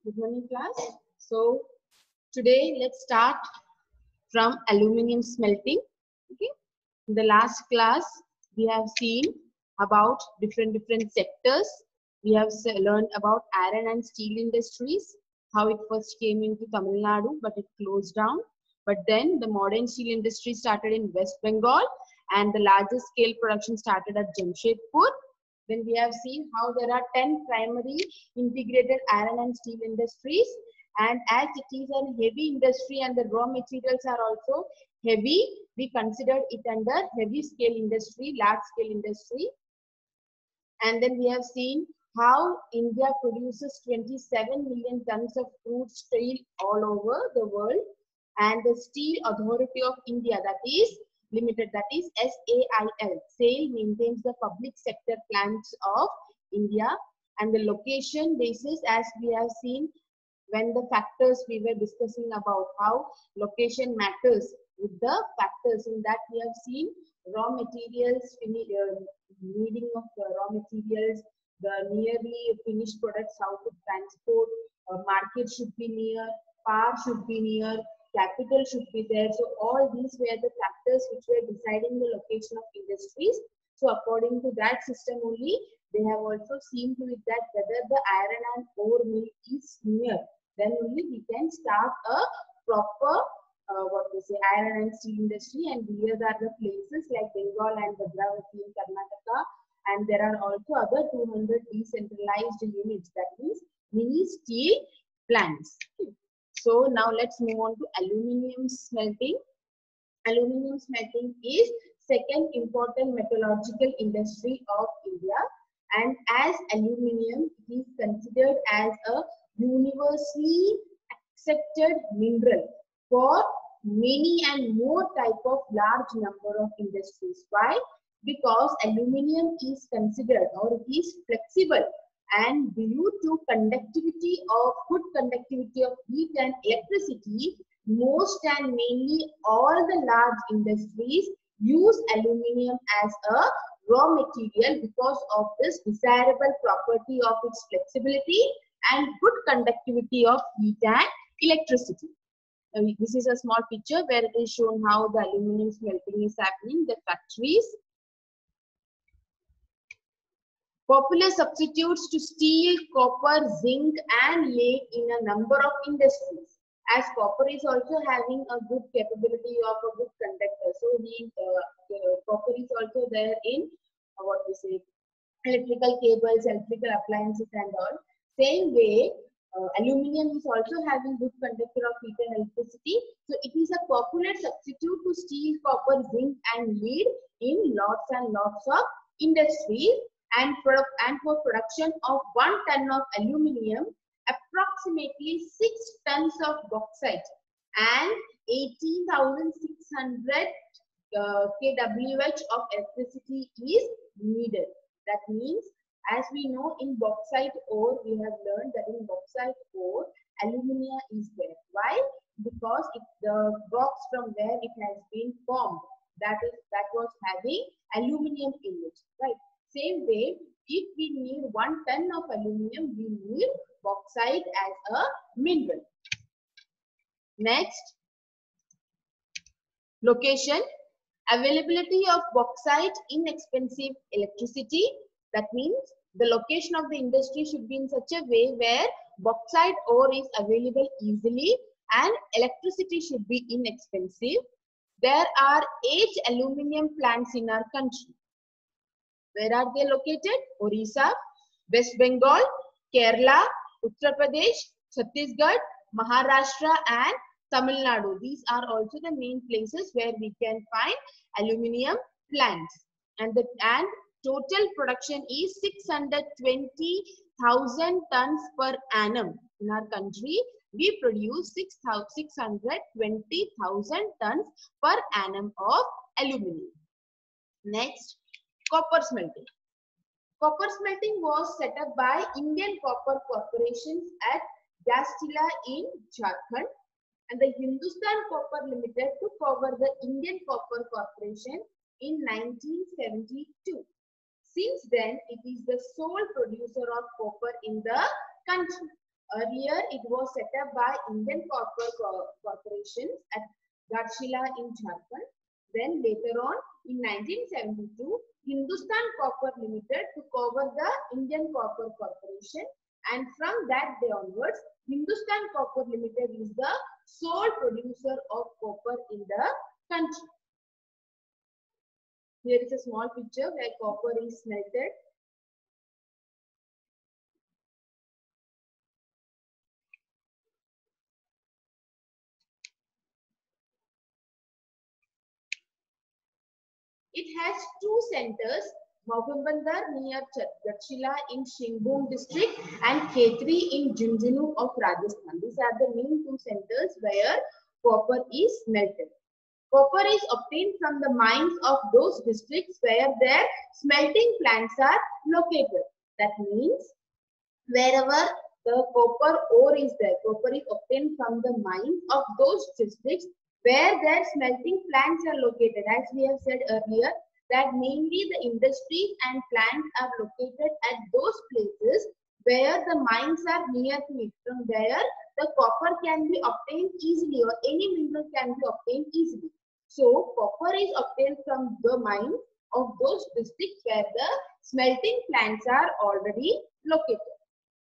Good morning, class. So today let's start from aluminum smelting. Okay. In the last class, we have seen about different sectors. We have learned about iron and steel industries, how it first came into Tamil Nadu, but it closed down. But then the modern steel industry started in West Bengal, and the largest scale production started at Jamshedpur. Then we have seen how there are 10 primary integrated iron and steel industries, and as it is a heavy industry and the raw materials are also heavy, we considered it under heavy scale industry, large scale industry. And then we have seen how India produces 27 million tons of crude steel all over the world, and the Steel Authority of India, that is limited, that is SAIL, SAIL maintains the public sector plants of India, and the location basis, as we have seen when the factors we were discussing about how location matters with the factors, in that we have seen raw materials, needing of raw materials, the nearly finished products, how to transport, market should be near, power should be near, capital should be there. So all these were the factors which were deciding the location of industries. So according to that system only, they have also seen to it that whether the iron and ore mill is near, then only we can start a proper iron and steel industry. And here are the places like Bengal and Bhadravati in Karnataka, and there are also other 200 decentralized units, that means mini steel plants. So now let's move on to aluminium smelting. Aluminium smelting is second important metallurgical industry of India, and as aluminium is considered as a universally accepted mineral for many and more type of large number of industries. Why? Because aluminium is considered, or it is flexible, and due to conductivity of good conductivity of heat and electricity, most and mainly all the large industries use aluminium as a raw material because of this desirable property of its flexibility and good conductivity of heat and electricity. This is a small picture where it is shown how the aluminium smelting is happening, the factories. Popular substitutes to steel, copper, zinc and lead in a number of industries. As copper is also having a good capability of a good conductor, so copper is also there in electrical cables, electrical appliances and all. Same way, aluminium is also having good conductor of heat and electricity. So it is a popular substitute to steel, copper, zinc and lead in lots and lots of industries. And for production of 1 ton of aluminium, approximately 6 tons of bauxite and 18,600 kWh of electricity is needed. That means, as we know, in bauxite ore, we have learned that in bauxite ore, alumina is there. Why? Because the rocks from where it has been formed, that was having aluminium in it, right? Same way, if we need 1 ton of aluminium, we need bauxite as a mineral. Next, location. Availability of bauxite, inexpensive electricity. That means the location of the industry should be in such a way where bauxite ore is available easily and electricity should be inexpensive. There are 8 aluminium plants in our country. Where are they located? Orissa, West Bengal, Kerala, Uttar Pradesh, Chhattisgarh, Maharashtra and Tamil Nadu. These are also the main places where we can find aluminium plants. And total production is 620,000 tons per annum. In our country, we produce 620,000 tons per annum of aluminium. Next, copper smelting. Copper smelting was set up by Indian Copper Corporation at Gastila in Jharkhand, and the Hindustan Copper Limited took over the Indian Copper Corporation in 1972. Since then, it is the sole producer of copper in the country. Earlier, it was set up by Indian corporations at Garchila in Jharkhand. Then later on, in 1972, Hindustan Copper Limited took over the Indian Copper Corporation, and from that day onwards, Hindustan Copper Limited is the sole producer of copper in the country. Here is a small picture where copper is smelted. It has two centers, Mohabandar near Garchila in Shingbhum district and Khetri in Junjunu of Rajasthan. These are the main two centers where copper is smelted. Copper is obtained from the mines of those districts where their smelting plants are located. That means wherever the copper ore is there, copper is obtained from the mines of those districts where their smelting plants are located. As we have said earlier, that mainly the industries and plants are located at those places where the mines are near to it, from where the copper can be obtained easily or any mineral can be obtained easily. So, copper is obtained from the mines of those districts where the smelting plants are already located.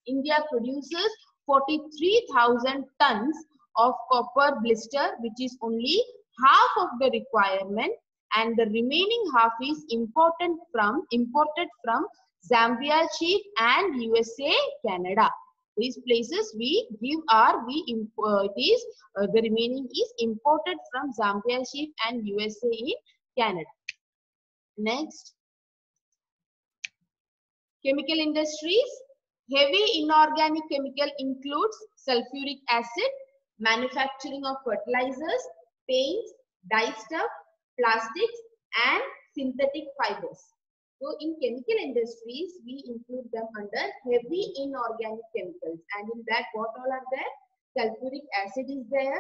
India produces 43,000 tons of copper blister, which is only half of the requirement, and the remaining half is imported from Zambia, Czech and USA, Canada. These places we give the remaining is imported from Zambia, Czech and USA in Canada. Next, chemical industries. Heavy inorganic chemical includes sulfuric acid, manufacturing of fertilizers, paints, dyestuff, plastics and synthetic fibers. So in chemical industries, we include them under heavy inorganic chemicals, and in that what all are there? Sulfuric acid is there,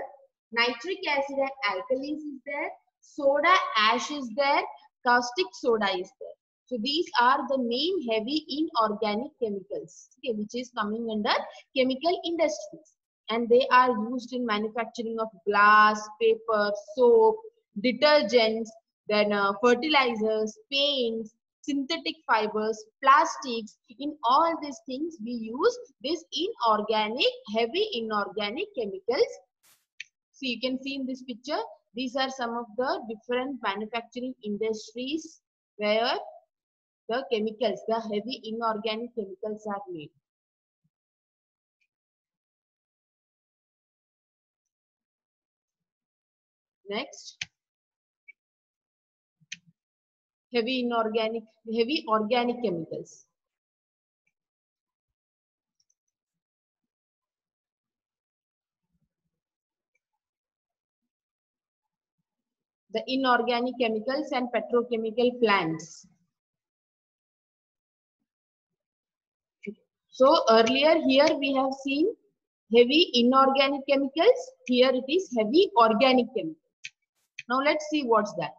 nitric acid and alkalis is there, soda ash is there, caustic soda is there. So these are the main heavy inorganic chemicals, okay, which is coming under chemical industries, and they are used in manufacturing of glass, paper, soap, detergents, then fertilizers, paints, synthetic fibers, plastics. In all these things we use this heavy inorganic chemicals. So you can see in this picture, these are some of the different manufacturing industries where the chemicals, the heavy inorganic chemicals are made. Next, heavy organic chemicals. The inorganic chemicals and petrochemical plants. So earlier here we have seen heavy inorganic chemicals. Here it is heavy organic chemicals. Now let's see what's that.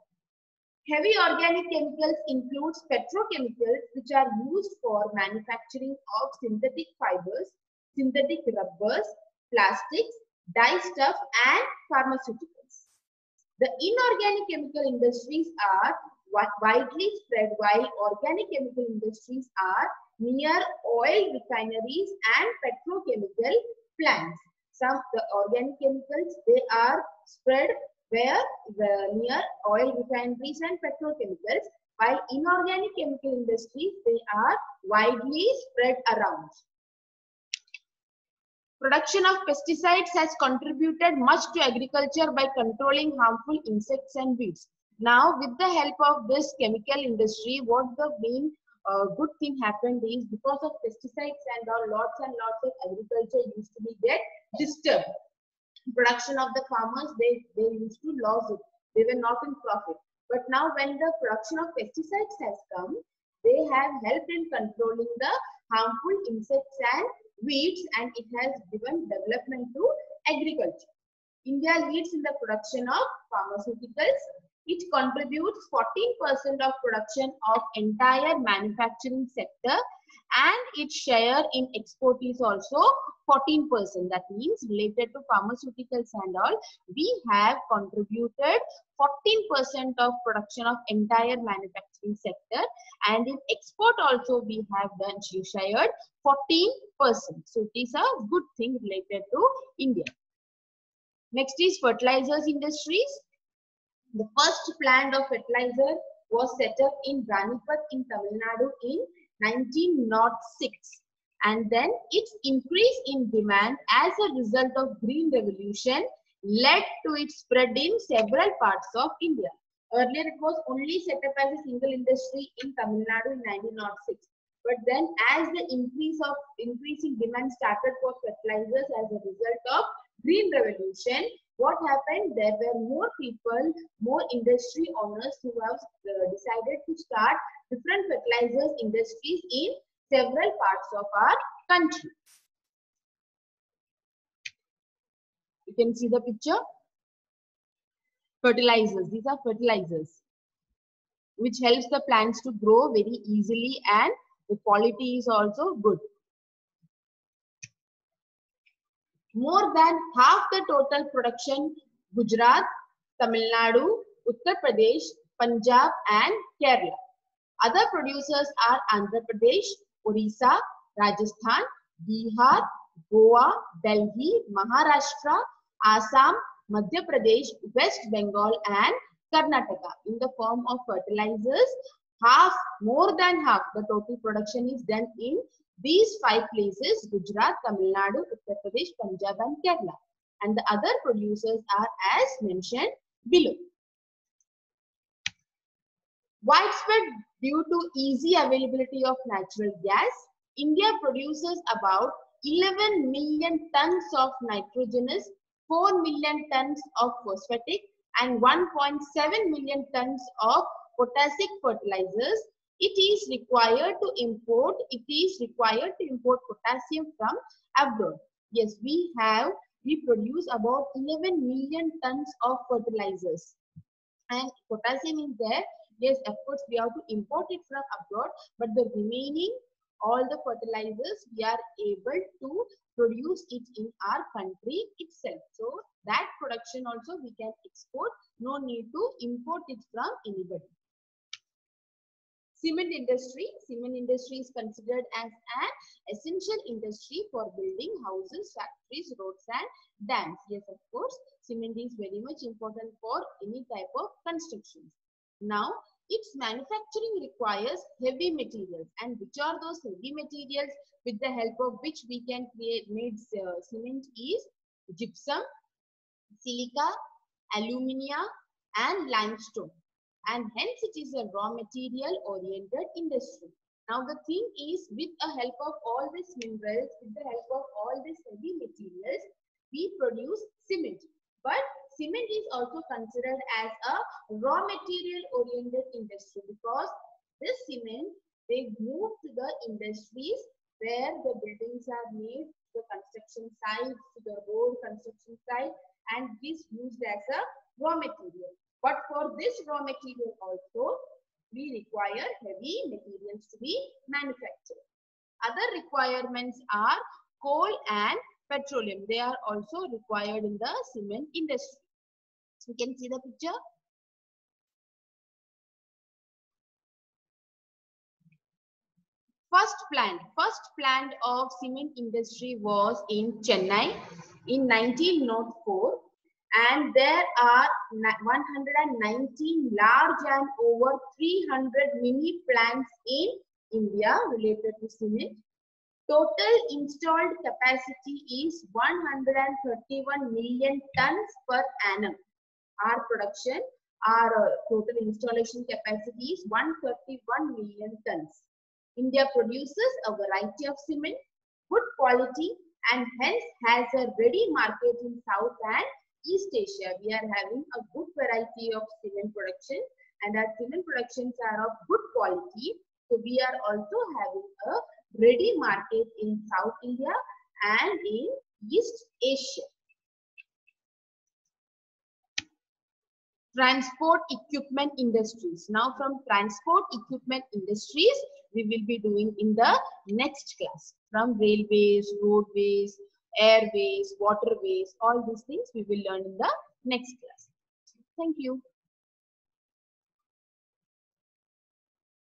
Heavy organic chemicals includes petrochemicals which are used for manufacturing of synthetic fibers, synthetic rubbers, plastics, dyestuff and pharmaceuticals. The inorganic chemical industries are widely spread, while organic chemical industries are near oil refineries and petrochemical plants. The organic chemicals, they are spread where near oil refineries and petrochemicals, while inorganic chemical industries, they are widely spread around. Production of pesticides has contributed much to agriculture by controlling harmful insects and weeds. Now, with the help of this chemical industry, what the main good thing happened is, because of pesticides and all, lots and lots of agriculture used to be get disturbed. Production of the farmers, they used to lose it. They were not in profit. But now when the production of pesticides has come, they have helped in controlling the harmful insects and weeds, and it has given development to agriculture. India leads in the production of pharmaceuticals. It contributes 14% of production of entire manufacturing sector and its share in export is also 14%. That means related to pharmaceuticals and all, we have contributed 14% of production of entire manufacturing sector, and in export also we have done shared 14%. So it is a good thing related to India. Next is fertilizers industries. The first plant of fertilizer was set up in Ranipat in Tamil Nadu in 1906, and then its increase in demand as a result of Green Revolution led to its spread in several parts of India. Earlier it was only set up as a single industry in Tamil Nadu in 1906, but then as the increase in demand started for fertilizers as a result of Green Revolution, what happened? There were more people, more industry owners who have decided to start different fertilizers industries in several parts of our country. You can see the picture. Fertilizers. These are fertilizers which helps the plants to grow very easily, and the quality is also good. More than half the total production Gujarat, Tamil Nadu, Uttar Pradesh, Punjab and Kerala. Other producers are Andhra Pradesh, Orissa, Rajasthan, Bihar, Goa, Delhi, Maharashtra, Assam, Madhya Pradesh, West Bengal and Karnataka. In the form of fertilizers, more than half the total production is done in these 5 places: Gujarat, Tamil Nadu, Uttar Pradesh, Punjab and Kerala. And the other producers are as mentioned below. Widespread due to easy availability of natural gas, India produces about 11 million tons of nitrogenous, 4 million tons of phosphatic and 1.7 million tons of potassic fertilizers. It is required to import potassium from abroad. Yes, we produce about 11 million tons of fertilizers, and potassium is there. Yes, of course we have to import it from abroad, but the remaining all the fertilizers we are able to produce it in our country itself. So that production also we can export. No need to import it from anybody. Cement industry. Cement industry is considered as an essential industry for building houses, factories, roads and dams. Yes, of course, cement is very much important for any type of construction. Now, its manufacturing requires heavy materials. And which are those heavy materials with the help of which we can make cement is gypsum, silica, alumina and limestone. And hence it is a raw material oriented industry. Now the thing is, with the help of all these minerals, with the help of all these heavy materials, we produce cement. But cement is also considered as a raw material oriented industry, because this cement, they move to the industries where the buildings are made, the construction sites, the road construction site, and this used as a raw material. But for this raw material also, we require heavy materials to be manufactured. Other requirements are coal and petroleum. They are also required in the cement industry. You can see the picture. First plant of cement industry was in Chennai in 1904. And there are 119 large and over 300 mini plants in India related to cement. Total installed capacity is 131 million tons per annum. Our production, our total installation capacity is 131 million tons. India produces a variety of cement, good quality, and hence has a ready market in South and East Asia. We are having a good variety of cement production, and our cement productions are of good quality. So we are also having a ready market in South India and in East Asia. transport equipment industries. Now from transport equipment industries, we will be doing in the next class. From railways, roadways, airways, waterways, all these things we will learn in the next class. Thank you.